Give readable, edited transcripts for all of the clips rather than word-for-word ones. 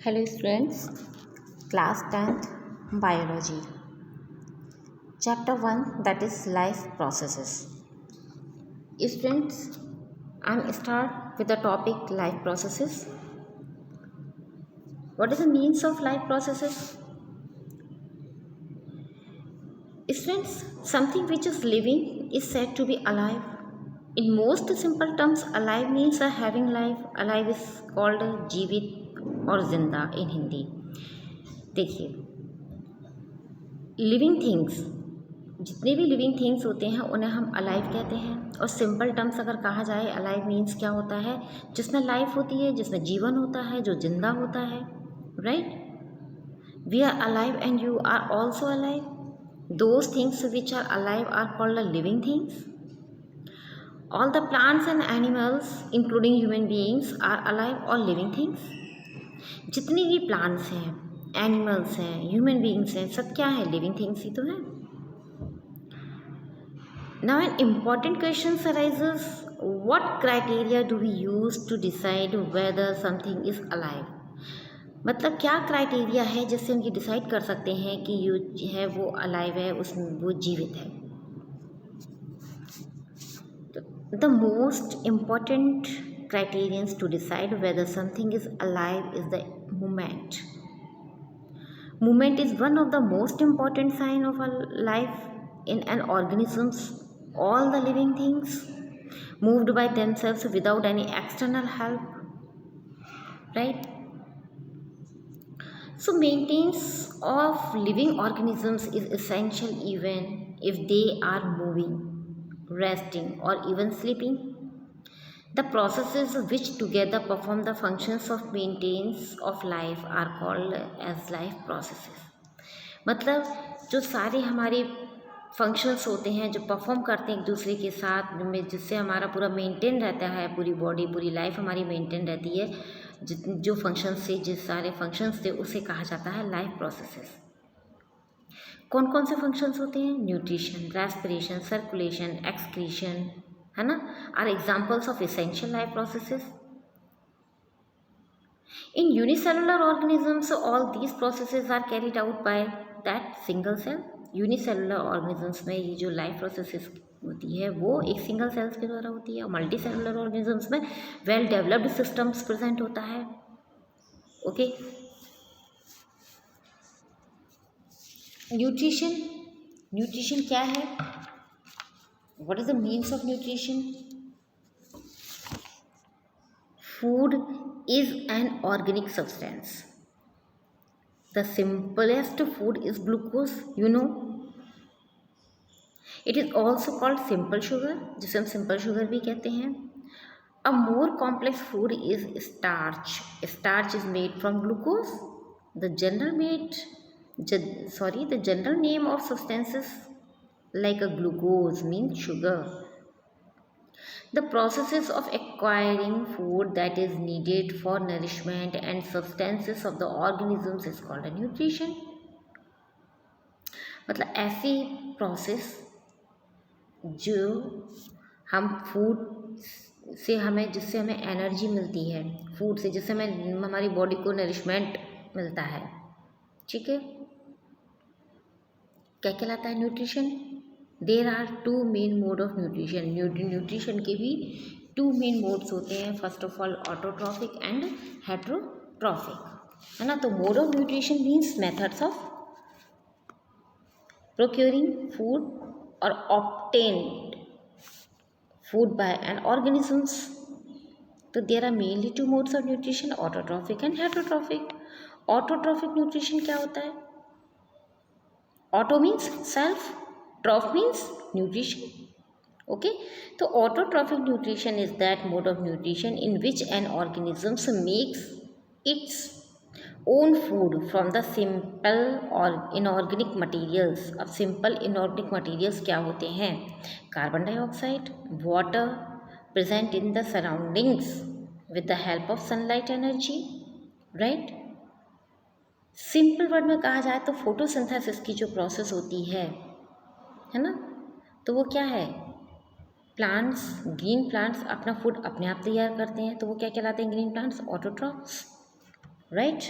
Hello students, class 10th biology, chapter 1, that is life processes. Students, I'm start with the topic life processes. What is the means of life processes? Students, something which is living is said to be alive. In most simple terms, alive means a having life. Alive is called जीवित और जिंदा in Hindi. देखिए, living things, जितने भी living things होते हैं उन्हें हम अलाइव कहते हैं. और सिंपल टर्म्स अगर कहा जाए, अलाइव मीन्स क्या होता है? जिसमें लाइफ होती है, जिसमें जीवन होता है, जो जिंदा होता है. Right? We are alive and you are also alive. Those things which are alive are called living things. All the plants and animals, including human beings, are alive or living things. जितनी भी plants हैं, animals हैं, human beings हैं, सब क्या है? Living things ही तो है. Now an important question arises: what criteria do we use to decide whether something is alive? मतलब क्या क्राइटेरिया है जिससे हम ये डिसाइड कर सकते हैं कि ये है वो अलाइव है, उसमें वो जीवित है. The most important criterions to decide whether something is alive is the movement. Movement is one of the most important sign of a life in an organisms. All the living things moved by themselves without any external help. Right? So maintenance of living organisms is essential even if they are moving, resting or even sleeping. The processes which together perform the functions of maintenance of life are called as life processes. मतलब जो सारे हमारे functions होते हैं जो perform करते हैं एक दूसरे के साथ में, जिससे हमारा पूरा मेंटेन रहता है, पूरी बॉडी पूरी लाइफ हमारी मेंटेन रहती है, जो फंक्शंस से जिस सारे फंक्शंस थे उसे कहा जाता है लाइफ प्रोसेसेस. कौन कौन से फंक्शंस होते हैं? न्यूट्रिशन, रेस्पिरेशन, सर्कुलेशन, एक्सक्रीशन, है ना, are examples of essential life processes. In unicellular organisms all these processes are carried out by that single cell. Unicellular organisms में ये जो लाइफ प्रोसेसेस होती है वो एक सिंगल सेल्स के द्वारा होती है. और मल्टी सेलुलर ऑर्गेनिजम्स में वेल डेवलप्ड सिस्टम्स प्रेजेंट होता है. ओके. न्यूट्रिशन, न्यूट्रिशन क्या है? What is the means of nutrition? Food is an organic substance. The simplest food is glucose, you know. It is also called simple sugar, जिसे हम simple sugar भी कहते हैं. A more complex food is starch. Starch is made from glucose. The general name of substances like a glucose means sugar. The processes of acquiring food that is needed for nourishment and substances of the organisms is called a nutrition. मतलब ऐसी process जो हम food से हमें, जिससे हमें energy मिलती है, फूड से जिससे हमें हमारी बॉडी को नरिशमेंट मिलता है. ठीक है, क्या कहलाता है? Nutrition. There are two main mode of nutrition. Nutrition के भी टू मेन मोड्स होते हैं. First of all autotrophic and heterotrophic, है ना. तो mode of nutrition means methods of procuring food or obtained food by an organisms. So there are mainly two modes of nutrition, autotrophic and heterotrophic. Autotrophic nutrition क्या होता है? Auto means self, troph means nutrition. Okay, so autotrophic nutrition is that mode of nutrition in which an organism makes its own food from the simple or inorganic materials. अब simple inorganic materials क्या होते हैं? Carbon dioxide, water present in the surroundings with the help of sunlight energy. right? Simple word में कहा जाए तो photosynthesis की जो प्रोसेस होती है ना, तो वो क्या है? प्लांट्स, ग्रीन प्लांट्स अपना फूड अपने आप तैयार करते हैं, तो वो क्या कहलाते हैं? Green plants, autotrophs. Right?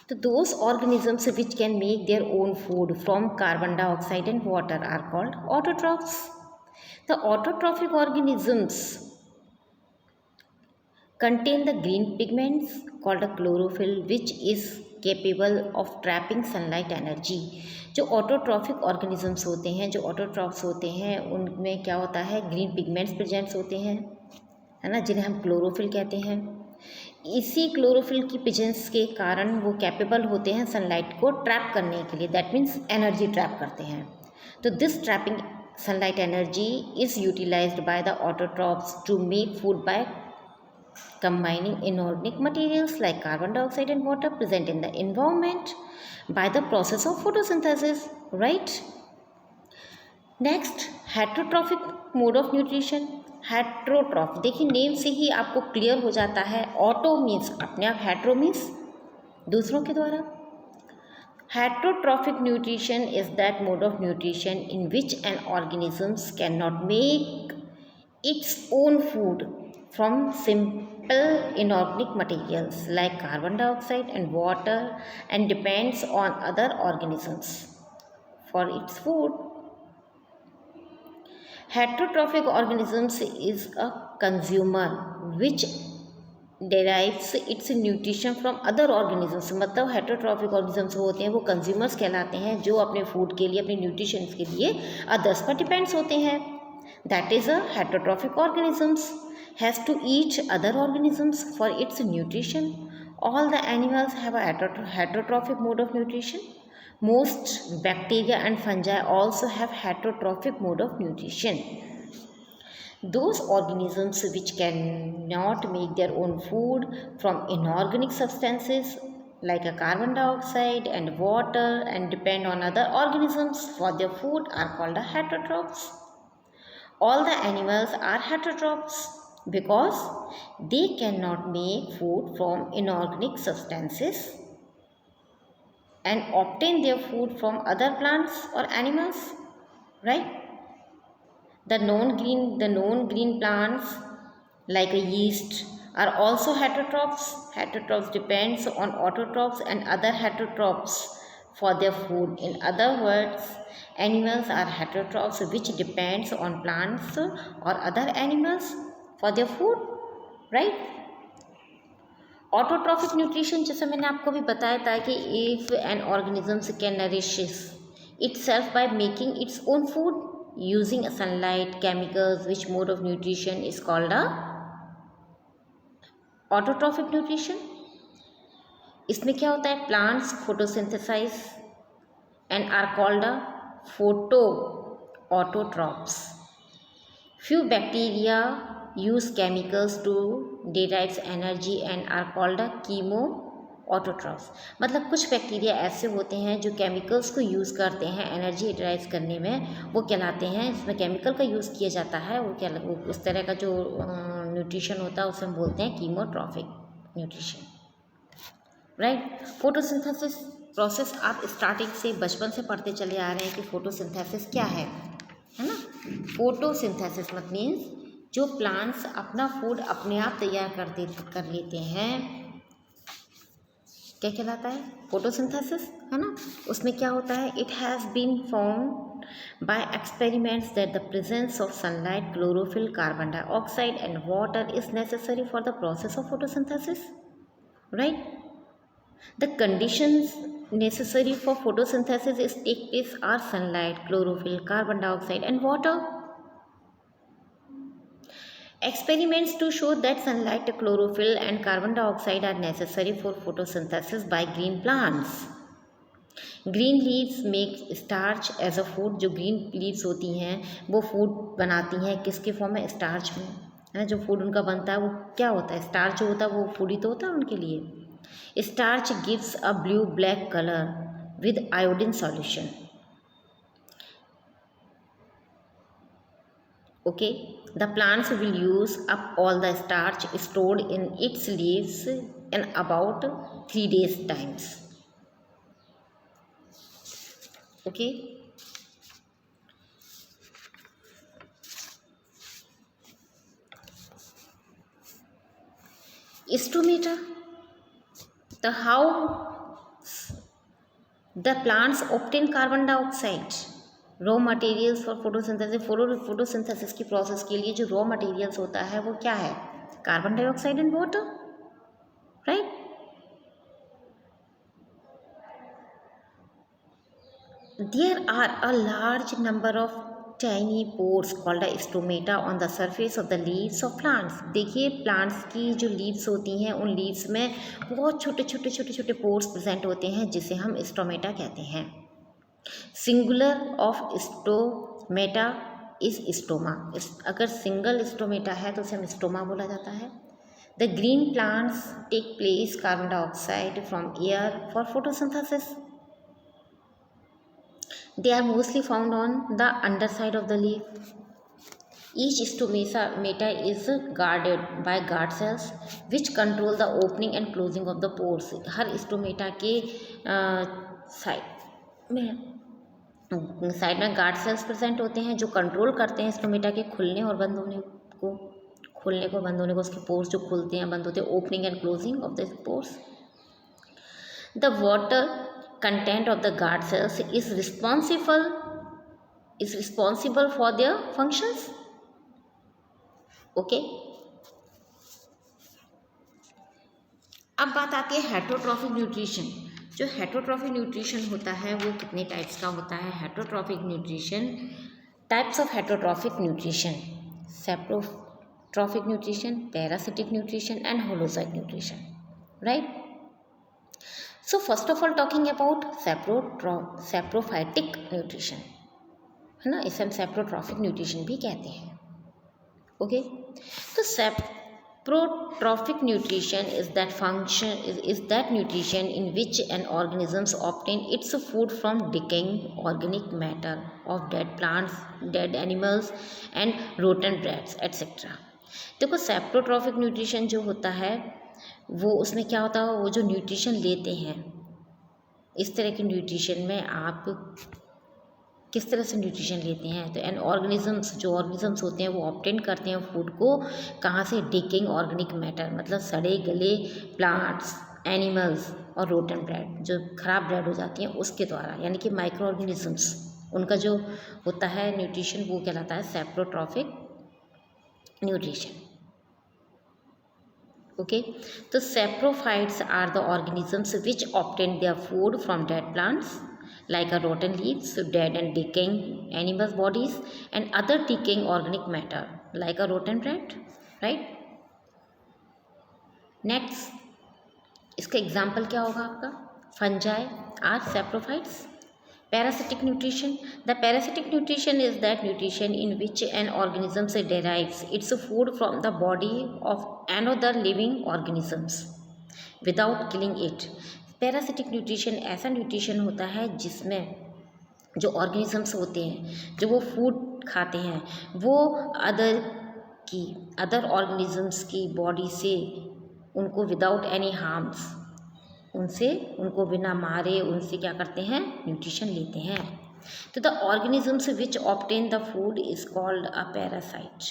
So those organisms which can make their own food from carbon dioxide and water are called autotrophs. The autotrophic organisms contain the green pigments called a chlorophyll which is capable of trapping sunlight energy. जो autotrophic organisms होते हैं, जो autotrophs होते हैं, उनमें क्या होता है, ग्रीन पिगमेंट्स प्रेजेंट्स होते हैं, है ना, जिन्हें हम क्लोरोफिल कहते हैं। इसी क्लोरोफिल की प्रेजेंस के कारण वो कैपेबल होते हैं सनलाइट को ट्रैप करने के लिए, दैट मीन्स एनर्जी ट्रैप करते हैं। तो this trapping sunlight energy is utilized by the autotrophs to make food by combining inorganic materials like carbon dioxide and water present in the environment by the process of photosynthesis, right? Next heterotrophic mode of nutrition. Heterotroph, देखिए name से ही आपको clear हो जाता है, auto means अपने आप, hetero means दूसरों के द्वारा। Heterotrophic nutrition is that mode of nutrition in which N organisms can not make its own food from simple inorganic materials like carbon dioxide and water and depends on other organisms for its food. Heterotrophic organisms is a consumer which derives its nutrition from other organisms. मतलब heterotrophic organisms होते हैं वो consumers कहलाते हैं, जो अपने food के लिए, अपने न्यूट्रिशन के लिए अदर्स पर डिपेंड्स होते हैं। That is a heterotrophic organisms has to eat other organisms for its nutrition. All the animals have a heterotrophic mode of nutrition. Most bacteria and fungi also have heterotrophic mode of nutrition. Those organisms which cannot make their own food from inorganic substances like a carbon dioxide and water and depend on other organisms for their food are called a heterotrophs. All the animals are heterotrophs because they cannot make food from inorganic substances and obtain their food from other plants or animals, right? The known green plants like a yeast are also heterotrophs. Heterotrophs depends on autotrophs and other heterotrophs for their food. In other words, animals are heterotrophs which depends on plants or other animals for their food, right? Autotrophic nutrition, जैसे मैंने आपको भी बताया था कि if N organisms can nourishes itself by making its own food using sunlight, chemicals, which mode of nutrition is called a autotrophic nutrition. इसमें क्या होता है, plants photosynthesize and are called a photoautotrophs. Few bacteria use chemicals to derive energy and are called a chemoautotrophs. मतलब कुछ bacteria ऐसे होते हैं जो केमिकल्स को यूज़ करते हैं एनर्जी ड्राइव करने में, वो कहलाते हैं, इसमें केमिकल का यूज़ किया जाता है, वो उस तरह का जो न्यूट्रिशन होता है उसे हम बोलते हैं chemotrophic nutrition, right? Photosynthesis process आप स्टार्टिंग से बचपन से पढ़ते चले आ रहे हैं कि फोटोसिंथेसिस क्या है ना? फोटोसिंथेसिस मतलब मीन्स जो प्लांट्स अपना फूड अपने आप तैयार कर लेते हैं, क्या कहलाता है, फोटोसिंथेसिस, है ना? उसमें क्या होता है, it has been found by experiments that the presence of sunlight, chlorophyll, carbon dioxide and water is necessary for the process of photosynthesis, right? The conditions necessary for photosynthesis is take place are sunlight, chlorophyll, carbon dioxide and water. Experiments to show that sunlight, chlorophyll and carbon dioxide are necessary for photosynthesis by green plants. Green leaves make starch as a food. जो green leaves होती हैं वो food बनाती हैं किसके form में, starch में, है ना? जो फूड उनका बनता है वो क्या होता है, स्टार्च जो होता है वो फूड ही तो होता है उनके लिए। Starch gives a blue-black color with iodine solution. Okay, the plants will use up all the starch stored in its leaves in about 3 days times. Okay. Stomata. The how The plants obtain carbon dioxide, raw materials for photosynthesis. Photosynthesis की process के लिए जो raw materials होता है वो क्या है? Carbon dioxide and water, right. There are a large number of tiny pores called a stomata on the surface of the leaves of plants. देखिए प्लांट्स की जो लीव्स होती हैं उन लीव्स में बहुत छोटे पोर्स प्रेजेंट होते हैं जिसे हम स्टोमेटा कहते हैं. Singular of stomata is stoma. अगर सिंगल स्टोमेटा है तो उसे हम स्टोमा बोला जाता है. The green plants take place carbon dioxide from air for photosynthesis. They are mostly found on the underside of the leaf. Each stomata is guarded by guard cells which control the opening and closing of the pores. Her stomata के side में guard cells present होते हैं जो control करते हैं stomata के खुलने और बंद होने को, उसके पोर्स जो खुलते हैं बंद होते हैं, opening and closing of the pores. The water content of the guard cells is responsible for their functions. Okay. अब बात आती है हेटरोट्रॉफिक न्यूट्रिशन. जो हेटरोट्रॉफिक न्यूट्रिशन होता है वो कितने टाइप्स का होता है? Heterotrophic nutrition, types of heterotrophic nutrition: saprotrophic nutrition, parasitic nutrition and holozoic nutrition, right. So first of all talking about saprophytic nutrition, है ना, इसे हम सेप्रोट्रॉफिक न्यूट्रिशन भी कहते हैं. ओके. तो saprotrophic nutrition is that nutrition in which an organism obtain its food from decaying organic matter of dead plants, dead animals and rotten rats etc. देखो saprotrophic nutrition जो होता है वो उसमें क्या होता है, वो जो न्यूट्रिशन लेते हैं, इस तरह के न्यूट्रिशन में आप किस तरह से न्यूट्रिशन लेते हैं? तो एन ऑर्गेनिजम्स होते हैं वो ऑब्टेन करते हैं फूड को कहाँ से? डिकेइंग ऑर्गेनिक मैटर, मतलब सड़े गले प्लांट्स, एनिमल्स और रोटन ब्रेड, जो खराब ब्रेड हो जाती हैं उसके द्वारा, यानी कि माइक्रो ऑर्गेनिजम्स, उनका जो होता है न्यूट्रिशन वो कहलाता है saprotrophic nutrition. Okay, so saprophytes are the organisms which obtain their food from dead plants like a rotten leaves, dead and decaying animals bodies and other decaying organic matter like a rotten bread, right. Next, इसका example क्या होगा आपका? Fungi are saprophytes. Parasitic nutrition. The parasitic nutrition is that nutrition in which an organism derives its food from the body of another living organisms without killing it. Parasitic nutrition ऐसा nutrition होता है जिसमें जो organisms होते हैं जो वो food खाते हैं वो अदर ऑर्गेनिजम्स की बॉडी से उनको विदाउट एनी हार्म्स, उनको बिना मारे उनसे क्या करते हैं? न्यूट्रिशन लेते हैं. तो the organisms which obtain the food is called a parasite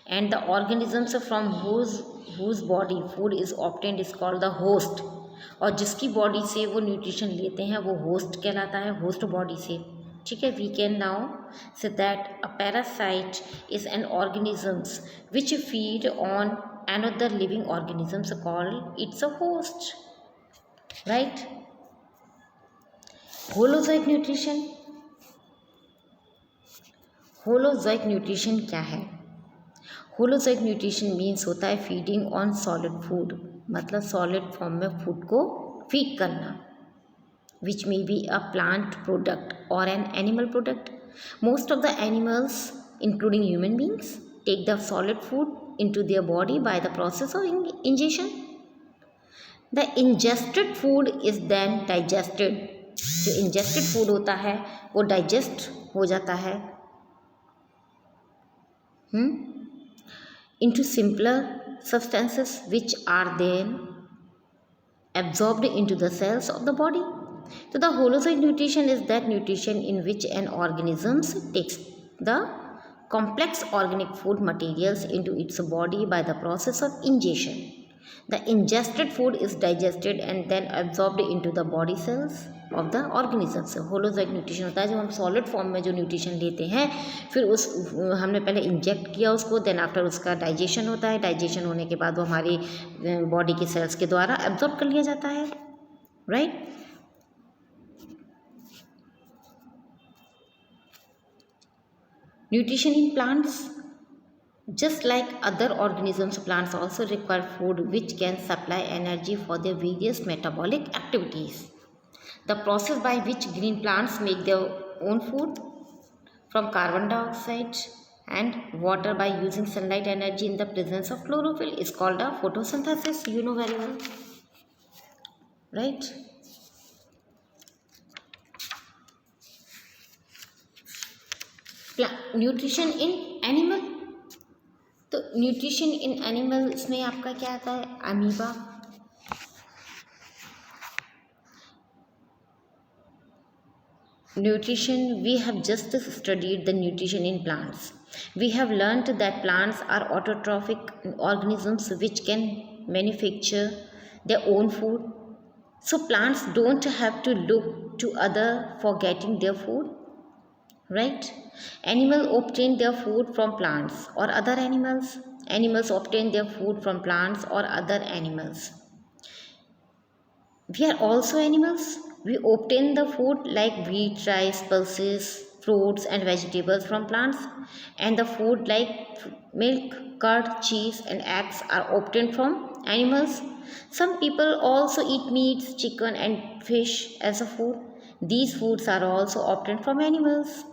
and the organisms from whose body food is obtained is called the host. और जिसकी बॉडी से वो न्यूट्रिशन लेते हैं वो होस्ट कहलाता है, होस्ट बॉडी से. ठीक है. We can now say that a parasite is an organisms which feed on another living organisms called it's a host, right. Holozoic nutrition. Holozoic nutrition क्या है? होलोजोइक न्यूट्रिशन मीन्स होता है feeding on solid food, मतलब solid form में food को feed करना, which may be a plant product or an animal product. Most of the animals including human beings take the solid food into their body by the process of ingestion. The ingested food is then digested. जो ingested food होता है वो digest हो जाता है into simpler substances which are then absorbed into the cells of the body. So the holozoic nutrition is that nutrition in which an organism takes the complex organic food materials into its body by the process of ingestion. The ingested food is digested and then absorbed into the body cells of the organisms. Holozoic nutrition होता है जब हम solid form में जो nutrition लेते हैं, फिर उस हमने पहले इंजेक्ट किया उसको, देन आफ्टर उसका डाइजेशन होता है, डाइजेशन होने के बाद वो हमारी बॉडी के सेल्स के द्वारा एब्जॉर्ब कर लिया जाता है, right. Nutrition in plants, just like other organisms, plants also require food which can supply energy for their various metabolic activities. The process by which green plants make their own food from carbon dioxide and water by using sunlight energy in the presence of chlorophyll is called a photosynthesis. You know very well, right? Nutrition in animal, तो nutrition in animals में आपका क्या आता है, amoeba, nutrition, we have just studied the nutrition in plants, we have learned that plants are autotrophic organisms which can manufacture their own food, so plants don't have to look to other for getting their food, right? Animals obtain their food from plants or other animals. Animals obtain their food from plants or other animals. We are also animals. We obtain the food like wheat, rice, pulses, fruits and vegetables from plants, and the food like milk, curd, cheese and eggs are obtained from animals. Some people also eat meats, chicken and fish as a food. These foods are also obtained from animals.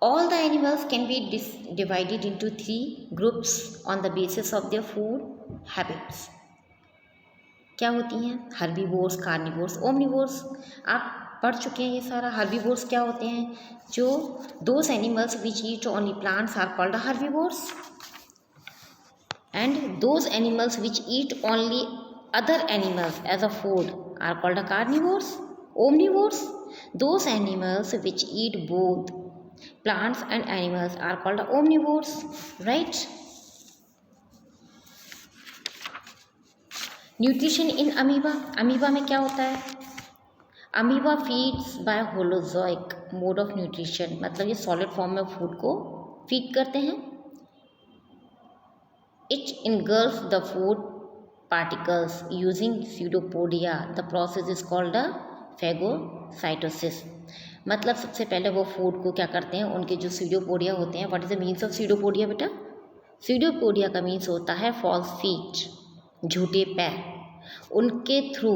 All the animals can be divided into 3 groups on the basis of their food habits. क्या होती हैं, herbivores, carnivores, omnivores. आप पढ़ चुके हैं ये सारा। Herbivores क्या होते हैं, जो those animals which eat only plants are called herbivores, and those animals which eat only other animals as a food are called carnivores. Omnivores, those animals which eat both plants and animals are called omnivores, right? Nutrition in amoeba, amoeba में क्या होता है, amoeba feeds by holozoic mode of nutrition, मतलब ये solid form में food को feed करते हैं। It engulf the food particles using pseudopodia, the process is called the phagocytosis. मतलब सबसे पहले वो फूड को क्या करते हैं, उनके जो सीडोपोडिया होते हैं, what is the means of pseudopodia बेटा, सीडोपोडिया का मीन्स होता है फॉल्स फीट, झूठे पैर। उनके थ्रू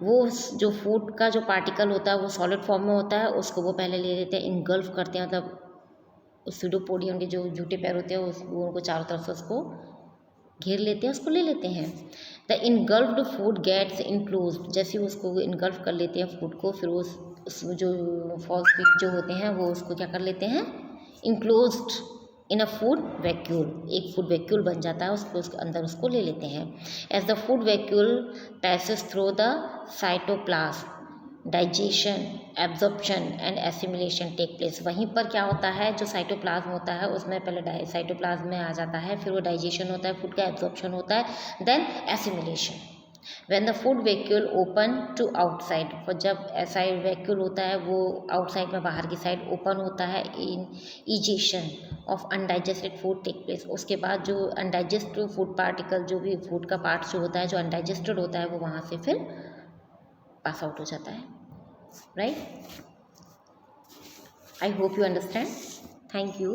वो जो फूड का जो पार्टिकल होता है वो सॉलिड फॉर्म में होता है, उसको वो पहले ले लेते हैं, इनगल्फ करते हैं, मतलब उस सीडोपोडिया उनके जो झूठे पैर होते हैं उनको चारों तरफ से उसको घेर लेते हैं, उसको ले लेते हैं। The engulfed food gets enclosed, जैसे उसको इनगल्फ कर लेते हैं फूड को, फिर उस जो फॉल्स फीट जो होते हैं वो उसको क्या कर लेते हैं, इनक्लोज्ड इन अ फूड वैक्यूल, एक फूड वैक्यूल बन जाता है, उसको उसके अंदर उसको ले लेते हैं। As the food vacuole passes through the cytoplasm, digestion, absorption and assimilation take place. वहीं पर क्या होता है, जो साइटोप्लाज्म होता है उसमें पहले साइटोप्लाज्म में आ जाता है, फिर वो डाइजेशन होता है, फूड का एब्जॉर्प्शन होता है, then assimilation. When the food vacuole open to outside, और जब ऐसा वैक्यूल होता है वो आउटसाइड में बाहर की साइड ओपन होता है, in egestion of undigested food take place. उसके बाद जो अनडाइजेस्टेड फूड पार्टिकल, जो भी फूड का पार्ट जो होता है जो अनडाइजेस्टेड होता है, वो वहाँ से फिर पास आउट हो जाता है, right. I hope you understand, thank you.